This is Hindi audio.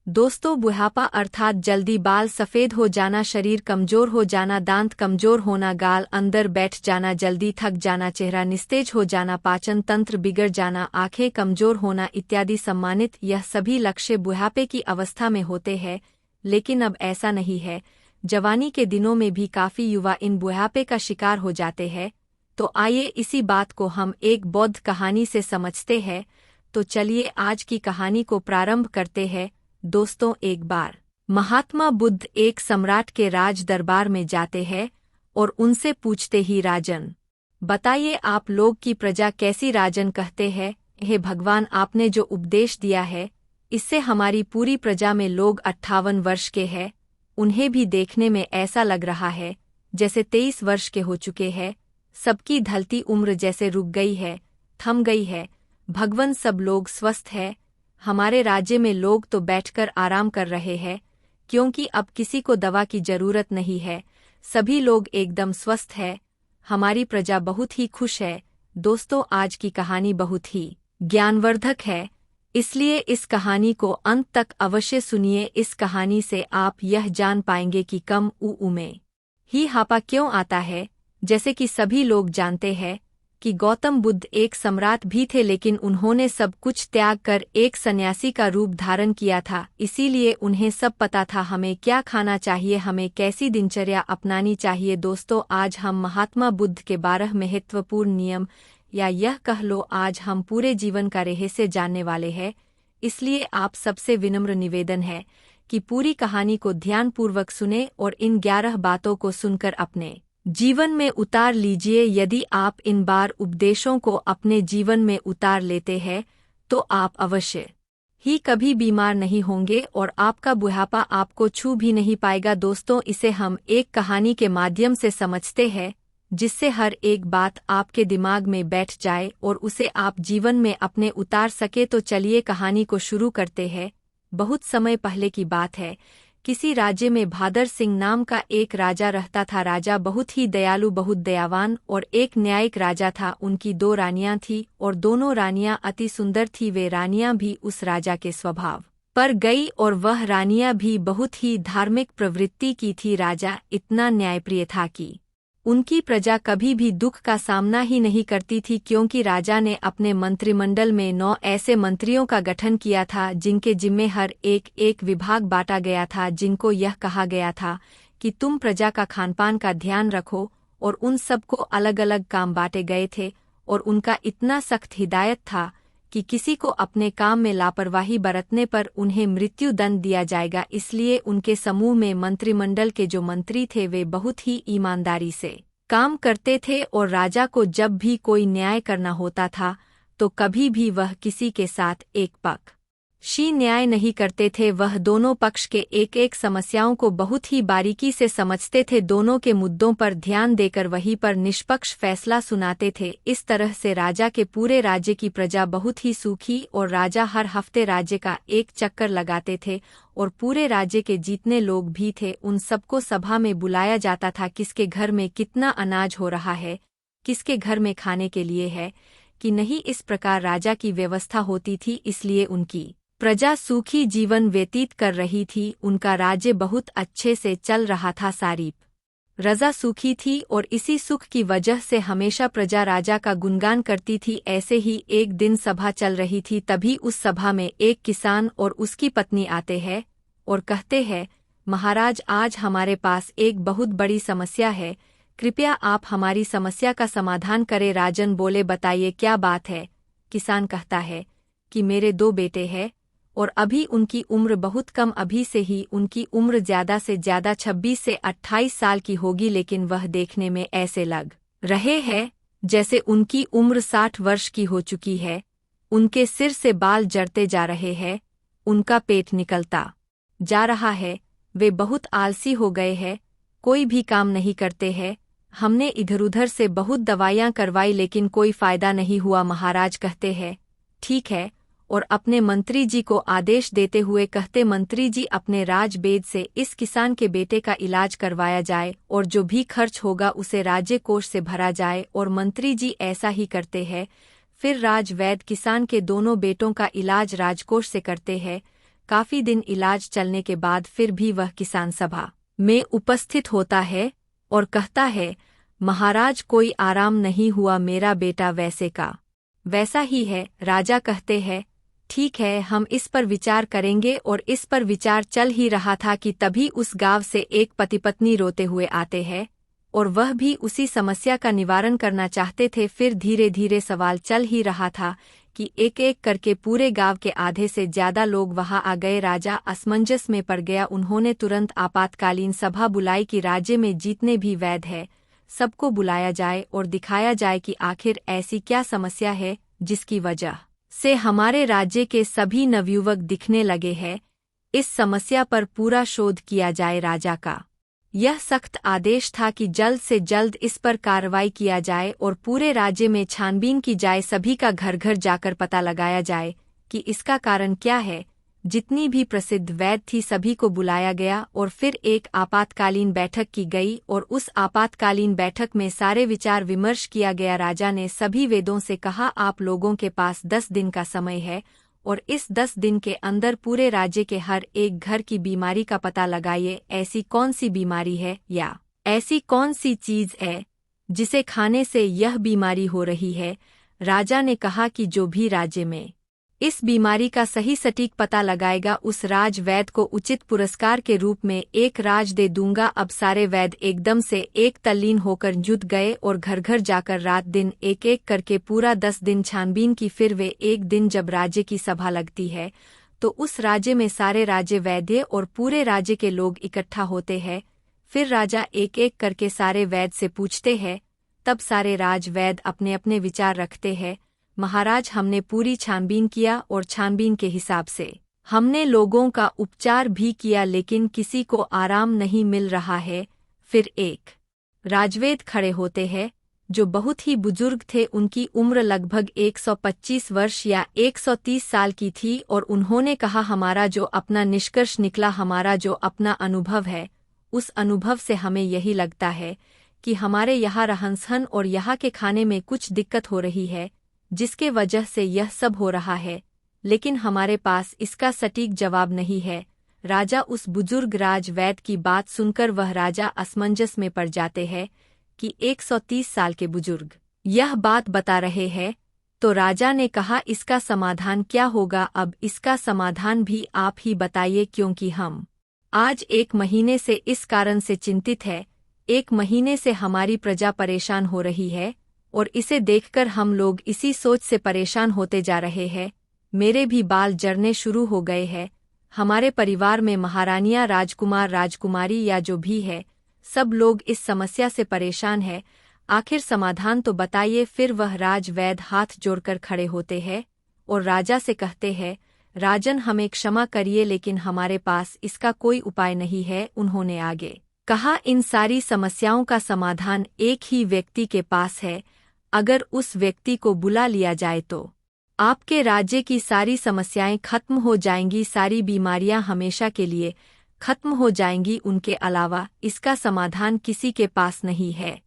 दोस्तों, बुढ़ापा अर्थात जल्दी बाल सफ़ेद हो जाना, शरीर कमज़ोर हो जाना, दांत कमज़ोर होना, गाल अंदर बैठ जाना, जल्दी थक जाना, चेहरा निस्तेज हो जाना, पाचन तंत्र बिगड़ जाना, आंखें कमज़ोर होना इत्यादि सम्मानित यह सभी लक्ष्य बुढ़ापे की अवस्था में होते हैं। लेकिन अब ऐसा नहीं है। जवानी के दिनों में भी काफ़ी युवा इन बुढ़ापे का शिकार हो जाते हैं। तो आइए इसी बात को हम एक बौद्ध कहानी से समझते हैं। तो चलिए आज की कहानी को प्रारंभ करते हैं। दोस्तों, एक बार महात्मा बुद्ध एक सम्राट के राज दरबार में जाते हैं और उनसे पूछते ही, राजन बताइए, आप लोग की प्रजा कैसी? राजन कहते हैं, हे भगवान, आपने जो उपदेश दिया है इससे हमारी पूरी प्रजा में लोग 58 वर्ष के हैं। उन्हें भी देखने में ऐसा लग रहा है जैसे 23 वर्ष के हो चुके हैं। सबकी ढलती उम्र जैसे रुक गई है, थम गई है। भगवान, सब लोग स्वस्थ है। हमारे राज्य में लोग तो बैठकर आराम कर रहे हैं, क्योंकि अब किसी को दवा की जरूरत नहीं है। सभी लोग एकदम स्वस्थ है। हमारी प्रजा बहुत ही खुश है। दोस्तों, आज की कहानी बहुत ही ज्ञानवर्धक है, इसलिए इस कहानी को अंत तक अवश्य सुनिए। इस कहानी से आप यह जान पाएंगे कि कम उम्र में ही हापा क्यों आता है। जैसे कि सभी लोग जानते हैं कि गौतम बुद्ध एक सम्राट भी थे, लेकिन उन्होंने सब कुछ त्याग कर एक सन्यासी का रूप धारण किया था। इसीलिए उन्हें सब पता था हमें क्या खाना चाहिए, हमें कैसी दिनचर्या अपनानी चाहिए। दोस्तों, आज हम महात्मा बुद्ध के 12 महत्वपूर्ण नियम, या यह कह लो आज हम पूरे जीवन का रहस्य जानने वाले हैं। इसलिए आप सबसे विनम्र निवेदन है कि पूरी कहानी को ध्यानपूर्वक सुने और इन 11 बातों को सुनकर अपने जीवन में उतार लीजिए। यदि आप इन बार उपदेशों को अपने जीवन में उतार लेते हैं तो आप अवश्य ही कभी बीमार नहीं होंगे और आपका बुढ़ापा आपको छू भी नहीं पाएगा। दोस्तों, इसे हम एक कहानी के माध्यम से समझते हैं, जिससे हर एक बात आपके दिमाग में बैठ जाए और उसे आप जीवन में अपने उतार सके। तो चलिए कहानी को शुरू करते हैं। बहुत समय पहले की बात है। किसी राज्य में भादर सिंह नाम का एक राजा रहता था। राजा बहुत ही दयालु, बहुत दयावान और एक न्यायिक राजा था। उनकी 2 रानियां थीं और दोनों रानियां अति सुंदर थीं। वे रानियां भी उस राजा के स्वभाव पर गई और वह रानियां भी बहुत ही धार्मिक प्रवृत्ति की थी। राजा इतना न्यायप्रिय था कि उनकी प्रजा कभी भी दुख का सामना ही नहीं करती थी, क्योंकि राजा ने अपने मंत्रिमंडल में 9 ऐसे मंत्रियों का गठन किया था जिनके जिम्मे हर एक एक विभाग बांटा गया था, जिनको यह कहा गया था कि तुम प्रजा का खानपान का ध्यान रखो। और उन सबको अलग अलग काम बांटे गए थे और उनका इतना सख्त हिदायत था कि किसी को अपने काम में लापरवाही बरतने पर उन्हें मृत्यु दंड दिया जाएगा। इसलिए उनके समूह में मंत्रिमंडल के जो मंत्री थे वे बहुत ही ईमानदारी से काम करते थे और राजा को जब भी कोई न्याय करना होता था तो कभी भी वह किसी के साथ एक पक्ष न्याय नहीं करते थे। वह दोनों पक्ष के एक एक समस्याओं को बहुत ही बारीकी से समझते थे। दोनों के मुद्दों पर ध्यान देकर वहीं पर निष्पक्ष फैसला सुनाते थे। इस तरह से राजा के पूरे राज्य की प्रजा बहुत ही सुखी और राजा हर हफ्ते राज्य का एक चक्कर लगाते थे और पूरे राज्य के जितने लोग भी थे उन सबको सभा में बुलाया जाता था। किसके घर में कितना अनाज हो रहा है, किसके घर में खाने के लिए है कि नहीं, इस प्रकार राजा की व्यवस्था होती थी। इसलिए उनकी प्रजा सुखी जीवन व्यतीत कर रही थी। उनका राज्य बहुत अच्छे से चल रहा था। सारी प्रजा सुखी थी और इसी सुख की वजह से हमेशा प्रजा राजा का गुणगान करती थी। ऐसे ही एक दिन सभा चल रही थी। तभी उस सभा में एक किसान और उसकी पत्नी आते हैं और कहते हैं, महाराज, आज हमारे पास एक बहुत बड़ी समस्या है। कृपया आप हमारी समस्या का समाधान करें। राजन बोले, बताइए क्या बात है। किसान कहता है कि मेरे 2 बेटे हैं और अभी उनकी उम्र बहुत कम, अभी से ही उनकी उम्र ज़्यादा से ज़्यादा 26 से 28 साल की होगी, लेकिन वह देखने में ऐसे लग रहे हैं जैसे उनकी उम्र 60 वर्ष की हो चुकी है। उनके सिर से बाल जड़ते जा रहे हैं, उनका पेट निकलता जा रहा है, वे बहुत आलसी हो गए हैं, कोई भी काम नहीं करते हैं। हमने इधर-उधर से बहुत दवाइयाँ करवाई लेकिन कोई फ़ायदा नहीं हुआ। महाराज कहते हैं, ठीक है, और अपने मंत्री जी को आदेश देते हुए कहते, मंत्री जी, अपने राजवेद से इस किसान के बेटे का इलाज करवाया जाए और जो भी खर्च होगा उसे राज्य कोष से भरा जाए। और मंत्री जी ऐसा ही करते हैं। फिर राजवैद्य किसान के दोनों बेटों का इलाज राजकोष से करते हैं। काफी दिन इलाज चलने के बाद फिर भी वह किसान सभा में उपस्थित होता है और कहता है, महाराज कोई आराम नहीं हुआ, मेरा बेटा वैसे का वैसा ही है। राजा कहते हैं, ठीक है, हम इस पर विचार करेंगे। और इस पर विचार चल ही रहा था कि तभी उस गांव से एक पति पत्नी रोते हुए आते हैं और वह भी उसी समस्या का निवारण करना चाहते थे। फिर धीरे धीरे सवाल चल ही रहा था कि एक एक करके पूरे गांव के आधे से ज्यादा लोग वहां आ गए। राजा असमंजस में पड़ गया। उन्होंने तुरंत आपातकालीन सभा बुलाई कि राज्य में जितने भी वैद्य हैं सबको बुलाया जाए और दिखाया जाए कि आखिर ऐसी क्या समस्या है जिसकी वजह से हमारे राज्य के सभी नवयुवक दिखने लगे हैं। इस समस्या पर पूरा शोध किया जाए। राजा का यह सख्त आदेश था कि जल्द से जल्द इस पर कार्रवाई किया जाए और पूरे राज्य में छानबीन की जाए। सभी का घर घर जाकर पता लगाया जाए कि इसका कारण क्या है। जितनी भी प्रसिद्ध वैद्य थी सभी को बुलाया गया और फिर एक आपातकालीन बैठक की गई और उस आपातकालीन बैठक में सारे विचार विमर्श किया गया। राजा ने सभी वेदों से कहा, आप लोगों के पास 10 दिन का समय है और इस 10 दिन के अंदर पूरे राज्य के हर एक घर की बीमारी का पता लगाइए। ऐसी कौन सी बीमारी है या ऐसी कौन सी चीज है जिसे खाने से यह बीमारी हो रही है। राजा ने कहा कि जो भी राज्य में इस बीमारी का सही सटीक पता लगाएगा उस राज वैद्य को उचित पुरस्कार के रूप में एक राज दे दूंगा। अब सारे वैद्य एकदम से एक तल्लीन होकर जुट गए और घर घर जाकर रात दिन एक एक करके पूरा 10 दिन छानबीन की। फिर वे एक दिन जब राज्य की सभा लगती है तो उस राज्य में सारे राज्य वैद्य और पूरे राज्य के लोग इकट्ठा होते हैं। फिर राजा एक एक करके सारे वैद्य से पूछते हैं। तब सारे राज वैद्य अपने अपने विचार रखते हैं। महाराज, हमने पूरी छानबीन किया और छानबीन के हिसाब से हमने लोगों का उपचार भी किया लेकिन किसी को आराम नहीं मिल रहा है। फिर एक राजवेद खड़े होते हैं जो बहुत ही बुजुर्ग थे। उनकी उम्र लगभग 125 वर्ष या 130 साल की थी और उन्होंने कहा, हमारा जो अपना निष्कर्ष निकला, हमारा जो अपना अनुभव है, उस अनुभव से हमें यही लगता है कि हमारे यहाँ रहन सहन और यहाँ के खाने में कुछ दिक्कत हो रही है जिसके वजह से यह सब हो रहा है, लेकिन हमारे पास इसका सटीक जवाब नहीं है। राजा उस बुजुर्ग राज वैद्य की बात सुनकर वह राजा असमंजस में पड़ जाते हैं कि 130 साल के बुजुर्ग यह बात बता रहे हैं। तो राजा ने कहा, इसका समाधान क्या होगा? अब इसका समाधान भी आप ही बताइए, क्योंकि हम आज 1 महीने से इस कारण से चिंतित है। 1 महीने से हमारी प्रजा परेशान हो रही है और इसे देखकर हम लोग इसी सोच से परेशान होते जा रहे हैं। मेरे भी बाल जरने शुरू हो गए हैं। हमारे परिवार में महारानियां, राजकुमार, राजकुमारी या जो भी है, सब लोग इस समस्या से परेशान है। आखिर समाधान तो बताइए। फिर वह राज वैद्य हाथ जोड़कर खड़े होते हैं और राजा से कहते हैं, राजन, हमें क्षमा करिए लेकिन हमारे पास इसका कोई उपाय नहीं है। उन्होंने आगे कहा, इन सारी समस्याओं का समाधान एक ही व्यक्ति के पास है। अगर उस व्यक्ति को बुला लिया जाए तो आपके राज्य की सारी समस्याएं खत्म हो जाएंगी, सारी बीमारियां हमेशा के लिए खत्म हो जाएंगी। उनके अलावा इसका समाधान किसी के पास नहीं है।